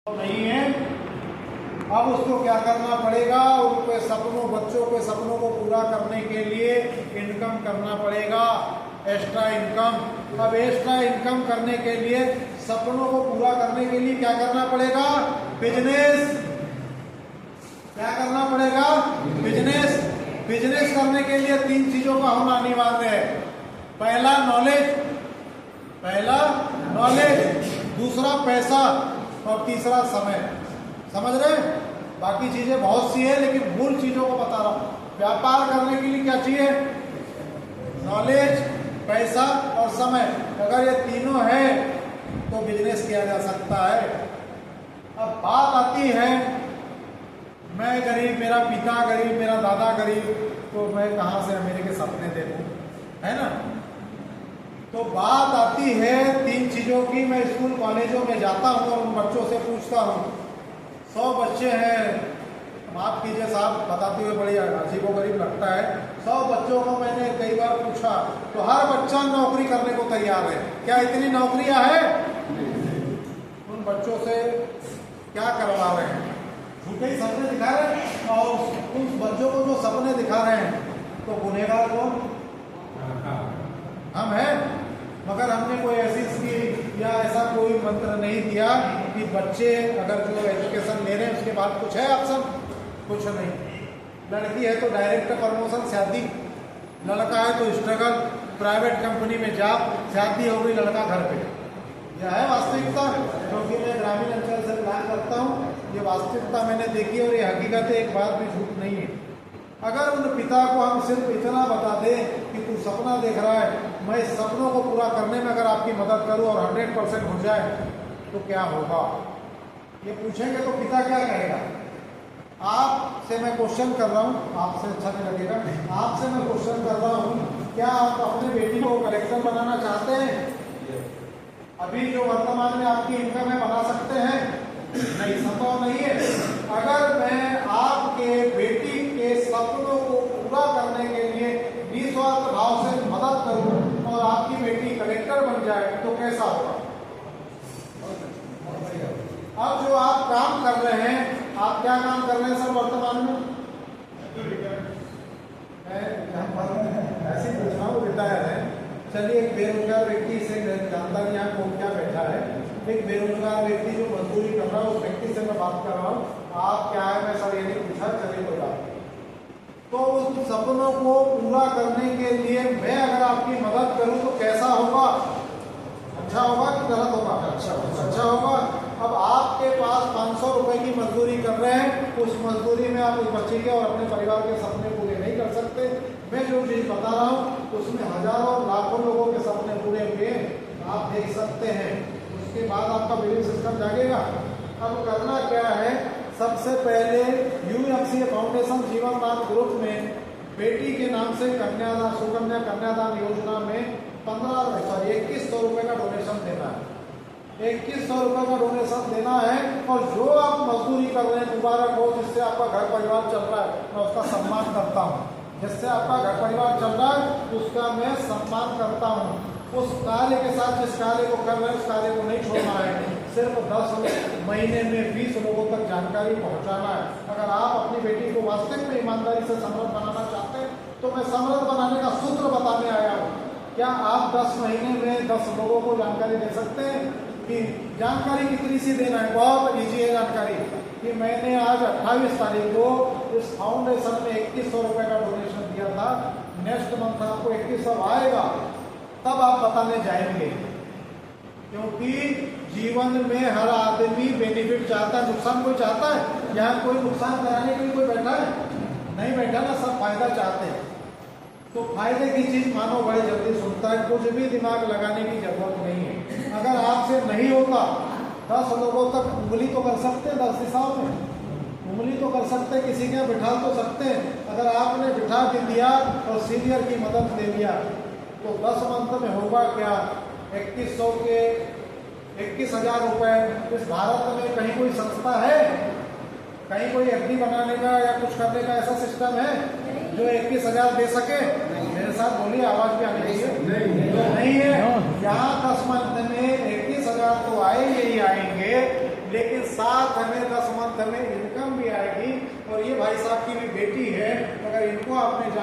नहीं है। अब उसको क्या करना पड़ेगा, उनके सपनों, बच्चों के सपनों को पूरा करने के लिए इनकम करना पड़ेगा, एक्स्ट्रा इनकम। अब एक्स्ट्रा इनकम करने के लिए, सपनों को पूरा करने के लिए क्या करना पड़ेगा? बिजनेस। क्या करना पड़ेगा? बिजनेस। बिजनेस करने के लिए 3 चीजों का होना अनिवार्य है। पहला नॉलेज, दूसरा पैसा और तीसरा समय। समझ रहे? बाकी चीजें बहुत सी है, लेकिन मूल चीजों को बता रहा हूं। व्यापार करने के लिए क्या चाहिए? नॉलेज, पैसा और समय। अगर ये तीनों है तो बिजनेस किया जा सकता है। अब बात आती है, मैं गरीब, मेरा पिता गरीब, मेरा दादा गरीब, तो मैं कहां से मेरे के सपने देखूं, है ना? तो बात आती है 3 चीजों की। मैं स्कूल कॉलेजों में जाता हूँ और उन बच्चों से पूछता हूँ। 100 बच्चे हैं, माफ कीजिए साहब, बताते हुए बड़ी अजीबोगरीब लगता है। 100 बच्चों को मैंने कई बार पूछा तो हर बच्चा नौकरी करने को तैयार है। क्या इतनी नौकरियां हैं? उन बच्चों से क्या करवा रहे हैं? झूठे ही सपने दिखा रहे हैं। और उन बच्चों को जो सपने दिखा रहे हैं, तो गुनहगार कौन? हम हैं। मगर हमने कोई ऐसी स्कीम या ऐसा कोई मंत्र नहीं दिया कि बच्चे अगर जो एजुकेशन ले रहे हैं उसके बाद कुछ है ऑप्शन? कुछ नहीं। लड़की है तो डायरेक्ट प्रमोशन, शादी। लड़का है तो स्ट्रगल, प्राइवेट कंपनी में जॉब, शादी हो गई, लड़का घर पे। यह है वास्तविकता। क्योंकि मैं ग्रामीण अंचल से बिलोंग करता हूँ, ये वास्तविकता मैंने देखी और ये हकीकत है, एक बात भी झूठ नहीं है। अगर उन पिता को हम सिर्फ इतना बता दें कि तू सपना देख रहा है, मैं इस सपनों को पूरा करने में अगर आपकी मदद करूं और 100% हो जाए तो क्या होगा? ये पूछेंगे तो पिता क्या कहेगा? आपसे मैं क्वेश्चन कर रहा हूं, आपसे अच्छा नहीं लगेगा, आपसे मैं क्वेश्चन कर रहा हूं, क्या आप अपने बेटी को कलेक्टर बनाना चाहते हैं? अभी जो वर्तमान में आपकी इनकम है, बना सकते हैं? नहीं, संभव नहीं है। अगर मैं आपके बेटी के सपनों को पूरा करने के लिए निस्वार्थ भाव से मदद करूं और आपकी बेटी कलेक्टर बन जाए तो कैसा होगा? अब जो आप काम कर रहे हैं, आप क्या काम कर रहे हैं सर वर्तमान में? ऐसे पूछ रहा हूँ, रिटायर है। चलिए, एक बेरोजगार व्यक्ति से जानता नहीं यहाँ कौन क्या बैठा है, एक बेरोजगार व्यक्ति जो मजदूरी कर रहा है, उस व्यक्ति से मैं बात कर रहा हूँ। आप क्या है, मैं सर ये नहीं पूछा, चलिए कोई बात। तो उस सपनों को पूरा करने के लिए मैं अगर आपकी मदद करूं तो कैसा होगा? अच्छा होगा कि गलत होगा? अच्छा होगा। अब आपके पास 500 रुपए की मजदूरी कर रहे हैं, उस मजदूरी में आप उस बच्चे के और अपने परिवार के सपने पूरे नहीं कर सकते। मैं जो चीज बता रहा हूँ उसमें हजारों लाखों लोगों के सपने पूरे हुए आप देख सकते हैं। उसके बाद आपका बिलीफ सिस्टम जागेगा। अब करना क्या है? सबसे पहले यूएफसी फाउंडेशन जीवन दान ग्रुप में बेटी के नाम से कन्यादान, सुकन्या कन्यादान योजना में 2100 रुपए का डोनेशन देना है। 2100 रुपए का डोनेशन देना है। और जो आप मजदूरी कर रहे हैं, मुबारक हो, जिससे आपका घर परिवार चल रहा है, मैं उसका सम्मान करता हूँ। जिससे आपका घर परिवार चल रहा है उसका मैं सम्मान करता हूँ। उस कार्य के साथ जिस कार्य को कर रहे हैं उस कार्य को नहीं छोड़ना है। सिर्फ 10 महीने में 20 लोगों तक जानकारी पहुंचाना है। अगर आप अपनी बेटी को वास्तविक में ईमानदारी से समृद्ध बनाना चाहते हैं तो मैं समृद्ध बनाने का सूत्र बताने आया हूँ। क्या आप 10 महीने में 10 लोगों को जानकारी दे सकते हैं? कि जानकारी कितनी सी देना है? बहुत ईजी है जानकारी। कि मैंने आज 28 तारीख को इस फाउंडेशन में 2100 रुपए का डोनेशन दिया था। नेक्स्ट मंथ आपको 2100 आएगा, तब आप बताने जाएंगे। क्योंकि जीवन में हर आदमी बेनिफिट चाहता है, नुकसान कोई चाहता है? यहाँ कोई नुकसान कराने के लिए कोई बैठा है? नहीं बैठा ना, सब फायदा चाहते हैं। तो फायदे की चीज मानो बड़ी जल्दी सुनता है, कुछ भी दिमाग लगाने की जरूरत नहीं है। अगर आपसे नहीं होता, 10 लोगों तक उंगली तो कर सकते हैं, 10 दिशाओं में उंगली तो कर सकते हैं, किसी के बिठा तो सकते हैं। अगर आपने बिठा भी दिया और सीनियर की मदद ले लिया तो 10 मंथ में होगा क्या? 2100 के 21,000 रुपए। इस भारत में कहीं कोई संस्था है, कहीं कोई एफडी बनाने का या कुछ करने का ऐसा सिस्टम है जो 21,000 दे सके? मेरे साथ बोलिए, आवाज भी आनी चाहिए। नहीं है। यहाँ 10 मंथ में 21,000 तो आएंगे ही आएंगे, लेकिन साथ हमें 10 मंथ में इनकम भी आएगी। और ये भाई साहब की भी बेटी है, अगर इनको आपने